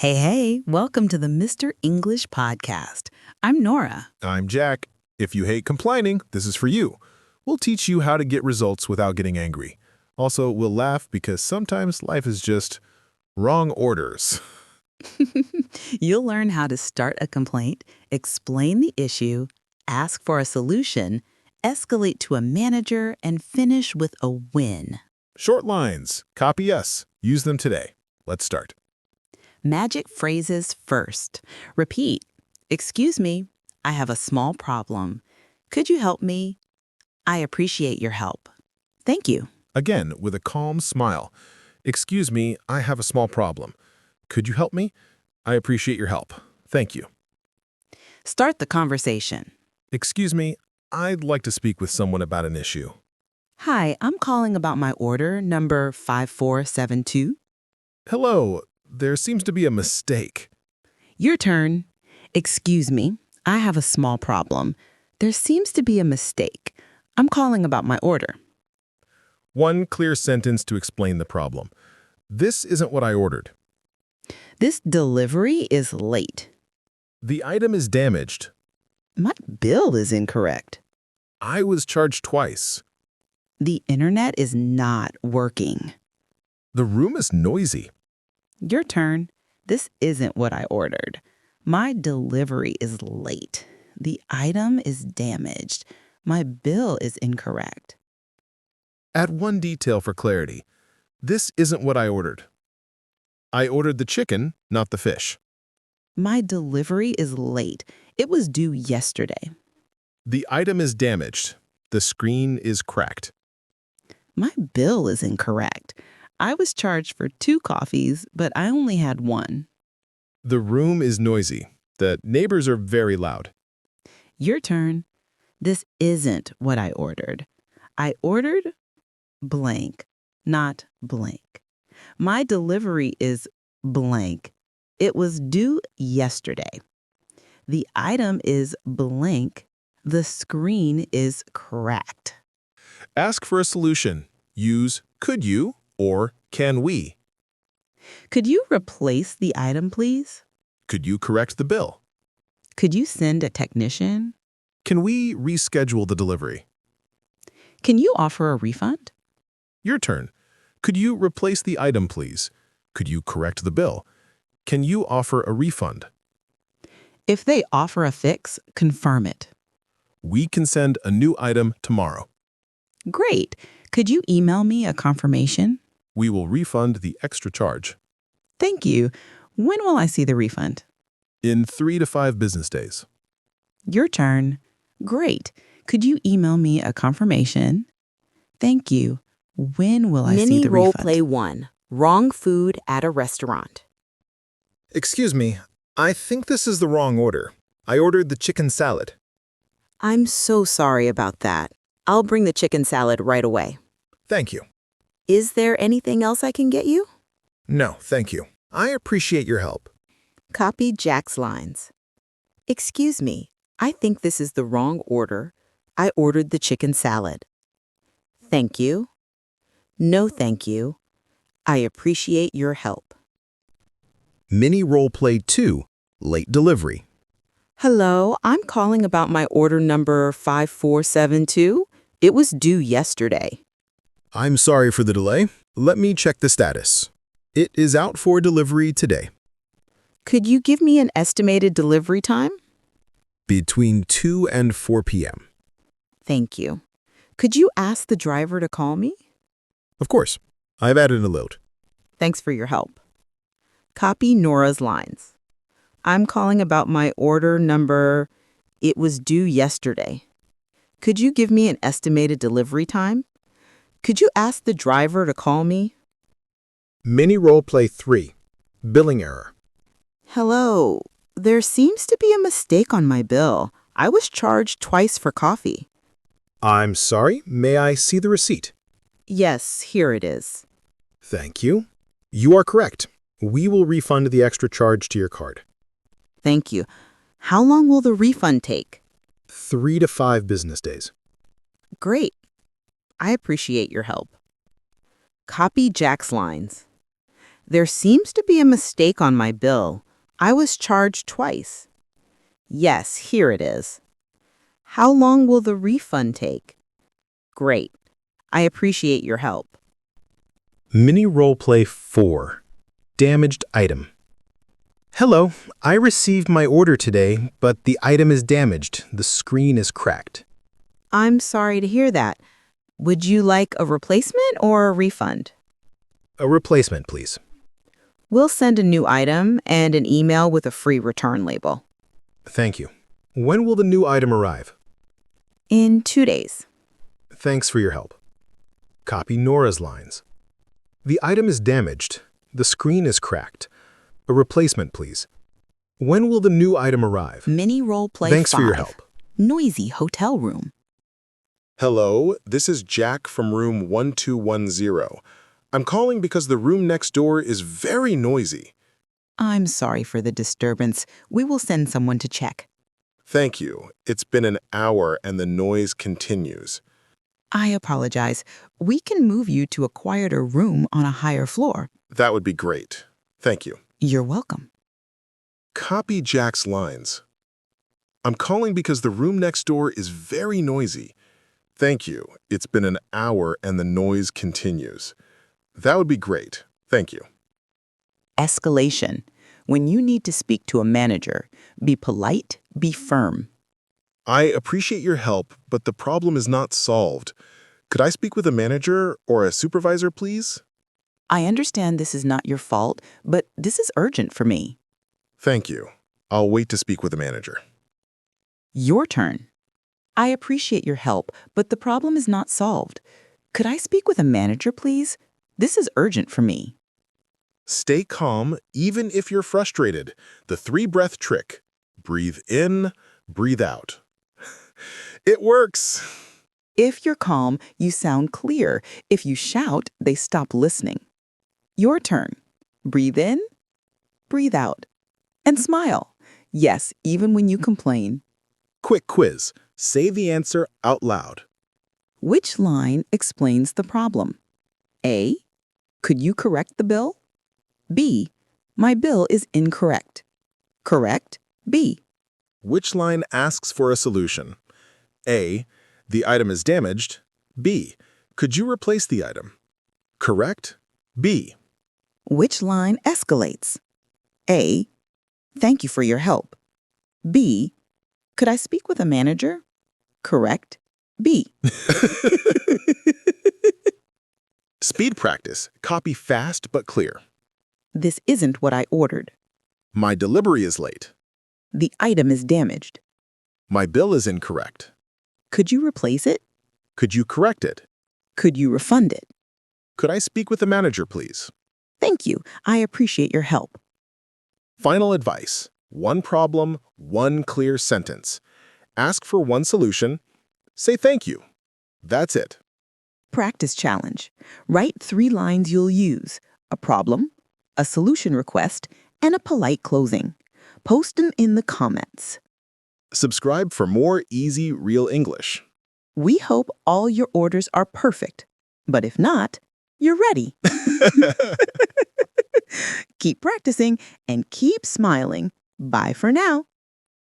Hey, welcome to the Mr. English podcast. I'm Nora. I'm Jack. If you hate complaining, this is for you. We'll teach you how to get results without getting angry. Also, we'll laugh because sometimes life is just wrong orders. You'll learn how to start a complaint, explain the issue, ask for a solution, escalate to a manager, and finish with a win. Short lines. Copy us. Use them today. Let's start. Magic phrases first. Repeat. Excuse me, I have a small problem. Could you help me? I appreciate your help. Thank you. Again, with a calm smile. Excuse me, I have a small problem. Could you help me? I appreciate your help. Thank you. Start the conversation. Excuse me, I'd like to speak with someone about an issue. Hi, I'm calling about my order number 5472. Hello, there seems to be a mistake. Your turn. Excuse me, I have a small problem. There seems to be a mistake. I'm calling about my order. One clear sentence to explain the problem. This isn't what I ordered. This delivery is late. The item is damaged. My bill is incorrect. I was charged twice. The internet is not working. The room is noisy. Your turn. This isn't what I ordered. My delivery is late. The item is damaged. My bill is incorrect. Add one detail for clarity. This isn't what I ordered. I ordered the chicken, not the fish. My delivery is late. It was due yesterday. The item is damaged. The screen is cracked. My bill is incorrect. I was charged for 2 coffees, but I only had 1. The room is noisy. The neighbors are very loud. Your turn. This isn't what I ordered. I ordered blank, not blank. My delivery is blank. It was due yesterday. The item is blank. The screen is cracked. Ask for a solution. Use could you or can we. Could you replace the item, please? Could you correct the bill? Could you send a technician? Can we reschedule the delivery? Can you offer a refund? Your turn. Could you replace the item, please? Could you correct the bill? Can you offer a refund? If they offer a fix, confirm it. We can send a new item tomorrow. Great. Could you email me a confirmation? We will refund the extra charge. Thank you. When will I see the refund? In 3 to 5 business days. Your turn. Great. Could you email me a confirmation? Thank you. When will I see Mini the role refund? play 1. Wrong food at a restaurant. Excuse me, I think this is the wrong order. I ordered the chicken salad. I'm so sorry about that. I'll bring the chicken salad right away. Thank you. Is there anything else I can get you? No, thank you. I appreciate your help. Copy Jack's lines. Excuse me, I think this is the wrong order. I ordered the chicken salad. Thank you. No, thank you. I appreciate your help. Mini Role Play 2, Late Delivery. Hello, I'm calling about my order number 5472. It was due yesterday. I'm sorry for the delay. Let me check the status. It is out for delivery today. Could you give me an estimated delivery time? Between 2 and 4 p.m. Thank you. Could you ask the driver to call me? Of course. I've added a note. Thanks for your help. Copy Nora's lines. I'm calling about my order number. It was due yesterday. Could you give me an estimated delivery time? Could you ask the driver to call me? Mini Role Play 3, Billing Error. Hello. There seems to be a mistake on my bill. I was charged twice for coffee. I'm sorry, may I see the receipt? Yes, here it is. Thank you. You are correct. We will refund the extra charge to your card. Thank you. How long will the refund take? 3 to 5 business days. Great. I appreciate your help. Copy Jack's lines. There seems to be a mistake on my bill. I was charged twice. Yes, here it is. How long will the refund take? Great. I appreciate your help. Mini Roleplay 4. Damaged Item. Hello, I received my order today, but the item is damaged. The screen is cracked. I'm sorry to hear that. Would you like a replacement or a refund? A replacement, please. We'll send a new item and an email with a free return label. Thank you. When will the new item arrive? In 2 days. Thanks for your help. Copy Nora's lines. The item is damaged. The screen is cracked. A replacement, please. When will the new item arrive? Mini Roleplay 5. Thanks for your help. Noisy hotel room. Hello, this is Jack from room 1210. I'm calling because the room next door is very noisy. I'm sorry for the disturbance. We will send someone to check. Thank you. It's been an hour and the noise continues. I apologize. We can move you to a quieter room on a higher floor. That would be great. Thank you. You're welcome. Copy Jack's lines. I'm calling because the room next door is very noisy. Thank you. It's been an hour and the noise continues. That would be great. Thank you. Escalation. When you need to speak to a manager, be polite, be firm. I appreciate your help, but the problem is not solved. Could I speak with a manager or a supervisor, please? I understand this is not your fault, but this is urgent for me. Thank you. I'll wait to speak with a manager. Your turn. I appreciate your help, but the problem is not solved. Could I speak with a manager, please? This is urgent for me. Stay calm even if you're frustrated. The 3-breath trick. Breathe in, breathe out. It works. If you're calm, you sound clear. If you shout, they stop listening. Your turn. Breathe in, breathe out, and smile. Yes, even when you complain. Quick quiz. Say the answer out loud. Which line explains the problem? A. Could you correct the bill? B. My bill is incorrect. Correct? B. Which line asks for a solution? A. The item is damaged. B. Could you replace the item? Correct? B. Which line escalates? A. Thank you for your help. B. Could I speak with a manager? Correct? B. Speed practice. Copy fast but clear. This isn't what I ordered. My delivery is late. The item is damaged. My bill is incorrect. Could you replace it? Could you correct it? Could you refund it? Could I speak with the manager, please? Thank you. I appreciate your help. Final advice. One problem, one clear sentence. Ask for one solution. Say thank you. That's it. Practice challenge. Write 3 lines you'll use: a problem, a solution request, and a polite closing. Post them in the comments. Subscribe for more easy, real English. We hope all your orders are perfect. But if not, you're ready. Keep practicing and keep smiling. Bye for now.